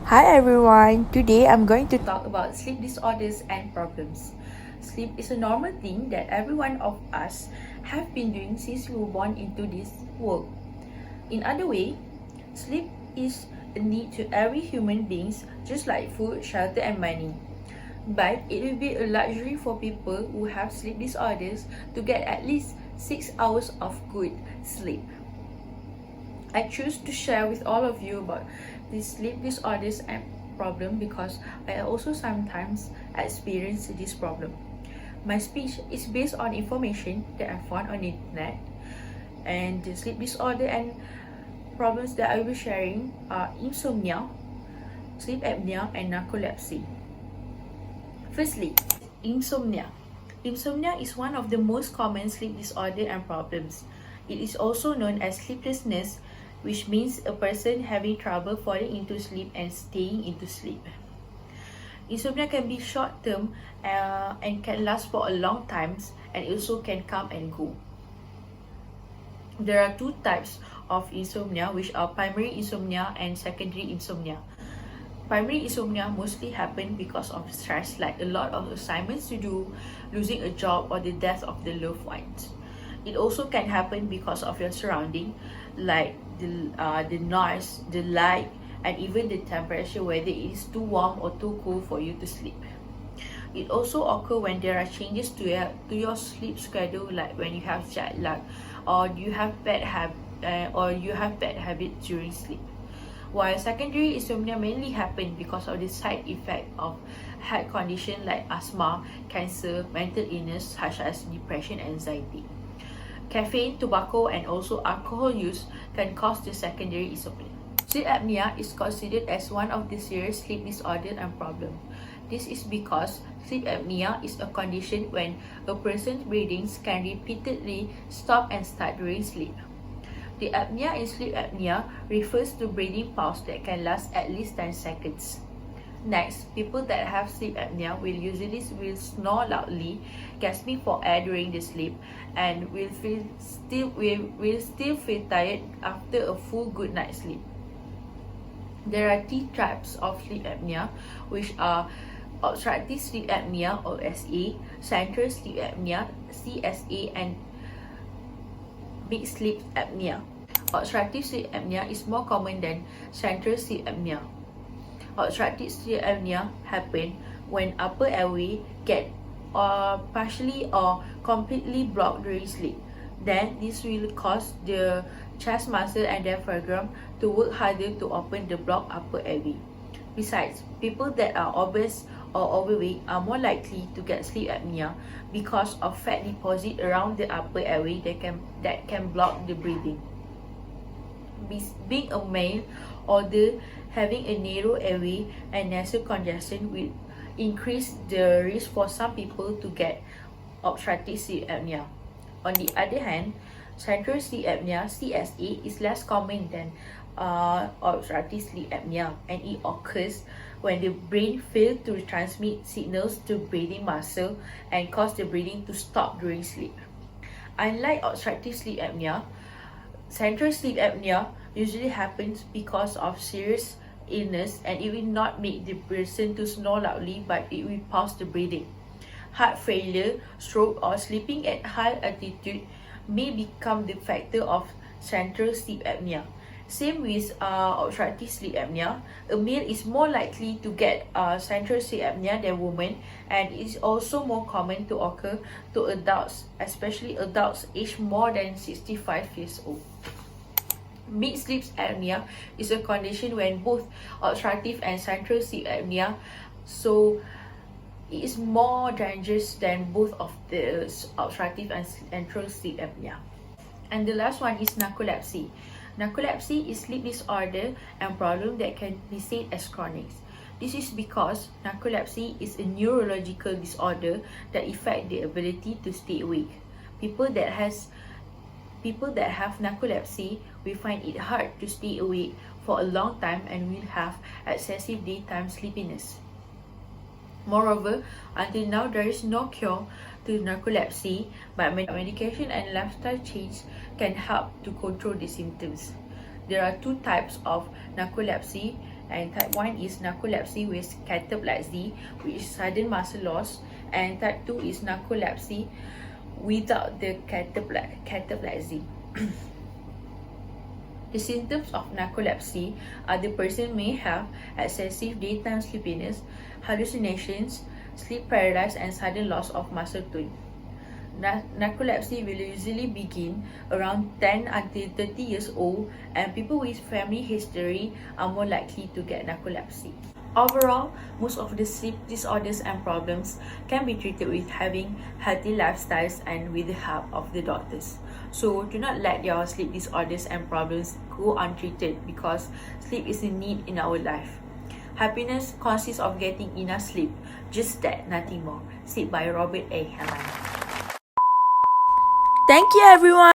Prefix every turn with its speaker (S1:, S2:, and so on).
S1: Hi everyone, today I'm going to talk about sleep disorders and problems. Sleep is a normal thing that every one of us have been doing since we were born into this world. In other way, sleep is a need to every human beings just like food, shelter and money. But it will be a luxury for people who have sleep disorders to get at least 6 hours of good sleep. I choose to share with all of you about these sleep disorders and problem because I also sometimes experience this problem. My speech is based on information that I found on the internet, and the sleep disorder and problems that I will be sharing are insomnia, sleep apnea and narcolepsy. Firstly, insomnia. Insomnia is one of the most common sleep disorder and problems. It is also known as sleeplessness, which means a person having trouble falling into sleep and staying into sleep. Insomnia can be short-term and can last for a long time, and also can come and go. There are two types of insomnia, which are primary insomnia and secondary insomnia. Primary insomnia mostly happen because of stress, like a lot of assignments to do, losing a job, or the death of the loved ones. It also can happen because of your surrounding, like the noise, the light, and even the temperature, whether it is too warm or too cold for you to sleep. It also occurs when there are changes to your sleep schedule, like when you have jet lag, or you have bad habits during sleep. While secondary insomnia mainly happen because of the side effect of health conditions like asthma, cancer, mental illness such as depression and anxiety. Caffeine, tobacco, and also alcohol use can cause the secondary insomnia. Sleep apnea is considered as one of the serious sleep disorder and problem. This is because sleep apnea is a condition when a person's breathing can repeatedly stop and start during sleep. The apnea in sleep apnea refers to breathing pause that can last at least 10 seconds. Next, people that have sleep apnea will usually snore loudly, gasping for air during the sleep, and will still feel tired after a full good night's sleep. There are three types of sleep apnea, which are obstructive sleep apnea (OSA), central sleep apnea (CSA), and mixed sleep apnea. Obstructive sleep apnea is more common than central sleep apnea. Obstructive sleep apnea happen when upper airway get partially or completely blocked during sleep. Then this will cause the chest muscle and diaphragm to work harder to open the blocked upper airway. Besides, people that are obese or overweight are more likely to get sleep apnea because of fat deposit around the upper airway that can block the breathing. Being a male or having a narrow airway and nasal congestion will increase the risk for some people to get obstructive sleep apnea. On the other hand, central sleep apnea (CSA) is less common than obstructive sleep apnea, and it occurs when the brain fails to transmit signals to breathing muscle and cause the breathing to stop during sleep. Unlike obstructive sleep apnea, central sleep apnea usually happens because of serious illness, and it will not make the person to snore loudly, but it will pause the breathing. Heart failure, stroke, or sleeping at high altitude may become the factor of central sleep apnea. Same with obstructive sleep apnea. A male is more likely to get central sleep apnea than women, and it is also more common to occur to adults, especially adults aged more than 65 years old. Mixed sleep apnea is a condition when both obstructive and central sleep apnea, so it is more dangerous than both of the obstructive and central sleep apnea. And the last one is narcolepsy. Narcolepsy is sleep disorder and problem that can be said as chronic. This is because narcolepsy is a neurological disorder that affects the ability to stay awake. People that have narcolepsy will find it hard to stay awake for a long time and will have excessive daytime sleepiness. Moreover, until now there is no cure to narcolepsy, but medication and lifestyle change can help to control the symptoms. There are two types of narcolepsy, And type 1 is narcolepsy with cataplexy, which is sudden muscle loss. And type 2 is narcolepsy without the cataplexy. The symptoms of narcolepsy are the person may have excessive daytime sleepiness, hallucinations, sleep paralysis, and sudden loss of muscle tone. Narcolepsy will usually begin around 10 until 30 years old, and people with family history are more likely to get narcolepsy. Overall, most of the sleep disorders and problems can be treated with having healthy lifestyles and with the help of the doctors. So do not let your sleep disorders and problems go untreated, because sleep is a need in our life. Happiness consists of getting enough sleep, just that, nothing more. Sleep by Robert A. Helaman.
S2: Thank you, everyone.